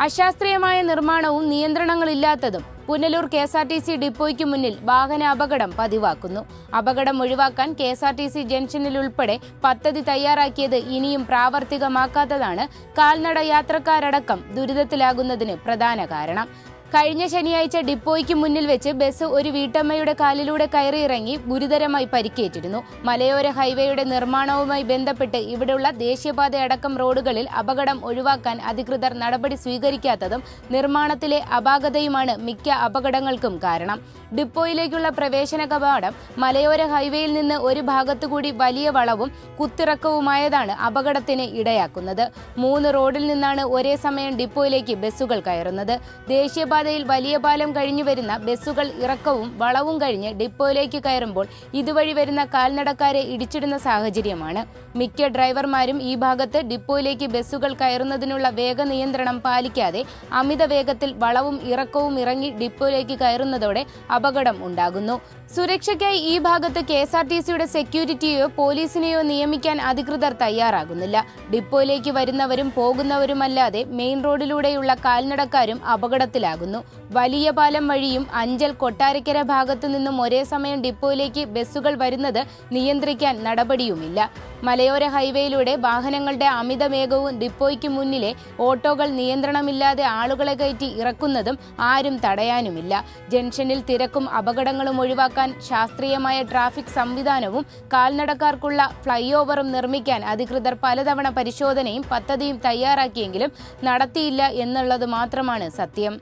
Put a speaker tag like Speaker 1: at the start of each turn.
Speaker 1: അശാസ്ത്രീയമായ നിർമ്മാണവും നിയന്ത്രണങ്ങളില്ലാത്തതും പുനലൂർ കെ.എസ്.ആർ.ടി.സി ഡിപ്പോയ്ക്ക് മുന്നിൽ വാഹന അപകടം പതിവാക്കുന്നു. അപകടം ഒഴിവാക്കാൻ കെ.എസ്.ആർ.ടി.സി ജംഗ്ഷനിലുൾപ്പെടെ പദ്ധതി തയ്യാറാക്കിയത് ഇനിയും പ്രാവർത്തികമാക്കാത്തതാണ് കാൽനട യാത്രക്കാരടക്കം ദുരിതത്തിലാകുന്നതിന് പ്രധാന കാരണം. കഴിഞ്ഞ ശനിയാഴ്ച ഡിപ്പോയ്ക്ക് മുന്നിൽ വെച്ച് ബസ് ഒരു വീട്ടമ്മയുടെ കാലിലൂടെ കയറിയിറങ്ങി ഗുരുതരമായി പരിക്കേറ്റിരുന്നു. മലയോര ഹൈവേയുടെ നിർമ്മാണവുമായി ബന്ധപ്പെട്ട് ഇവിടെയുള്ള ദേശീയപാതയടക്കം റോഡുകളിൽ അപകടം ഒഴിവാക്കാൻ അധികൃതർ നടപടി സ്വീകരിക്കാത്തതും നിർമ്മാണത്തിലെ അപാകതയുമാണ് മിക്ക അപകടങ്ങൾക്കും കാരണം. ഡിപ്പോയിലേക്കുള്ള പ്രവേശന കവാടം മലയോര ഹൈവേയിൽ നിന്ന് ഒരു ഭാഗത്തുകൂടി വലിയ വളവും കുത്തിറക്കവുമായതാണ് അപകടത്തിന് ഇടയാക്കുന്നത്. 3 റോഡിൽ നിന്നാണ് ഒരേ സമയം ഡിപ്പോയിലേക്ക് ബസ്സുകൾ കയറുന്നത്. ദേശീയപാതയിൽ വലിയ പാലം കഴിഞ്ഞു വരുന്ന ബസ്സുകൾ ഇറക്കവും വളവും കഴിഞ്ഞ് ഡിപ്പോയിലേക്ക് കയറുമ്പോൾ ഇതുവഴി വരുന്ന കാൽനടക്കാരെ ഇടിച്ചിടുന്ന സാഹചര്യമാണ്. മിക്ക ഡ്രൈവർമാരും ഈ ഭാഗത്ത് ഡിപ്പോയിലേക്ക് ബസ്സുകൾ കയറുന്നതിനുള്ള വേഗ നിയന്ത്രണം പാലിക്കാതെ അമിത വേഗത്തിൽ വളവും ഇറക്കവും ഇറങ്ങി ഡിപ്പോയിലേക്ക് കയറുന്നതോടെ അപകടം ഉണ്ടാകുന്നു. സുരക്ഷയ്ക്കായി ഈ ഭാഗത്ത് കെ.എസ്.ആർ.ടി.സിയുടെ സെക്യൂരിറ്റിയോ പോലീസിനെയോ നിയമിക്കാൻ അധികൃതർ തയ്യാറാകുന്നില്ല. ഡിപ്പോയിലേക്ക് വരുന്നവരും പോകുന്നവരുമല്ലാതെ മെയിൻ റോഡിലൂടെയുള്ള കാൽനടക്കാരും അപകടത്തിലാകുന്നു. വലിയ പാലം വഴിയും അഞ്ചൽ കൊട്ടാരക്കര ഭാഗത്തു നിന്നും ഒരേ സമയം ഡിപ്പോയിലേക്ക് ബസ്സുകൾ വരുന്നത് നിയന്ത്രിക്കാൻ നടപടിയുമില്ല. മലയോര ഹൈവേയിലൂടെ വാഹനങ്ങളുടെ അമിത വേഗവും ഡിപ്പോയ്ക്ക് മുന്നിലെ ഓട്ടോകൾ നിയന്ത്രണമില്ലാതെ ആളുകളെ കയറ്റി ഇറക്കുന്നതും ആരും തടയാനുമില്ല. ജംഗ്ഷനിൽ തിരക്കും അപകടങ്ങളും ഒഴിവാക്കാൻ ശാസ്ത്രീയമായ ട്രാഫിക് സംവിധാനവും കാൽനടക്കാർക്കുള്ള ഫ്ലൈ ഓവറും നിർമ്മിക്കാൻ അധികൃതർ പലതവണ പരിശോധനയും പദ്ധതിയും തയ്യാറാക്കിയെങ്കിലും നടത്തിയില്ല എന്നുള്ളത് മാത്രമാണ് സത്യം.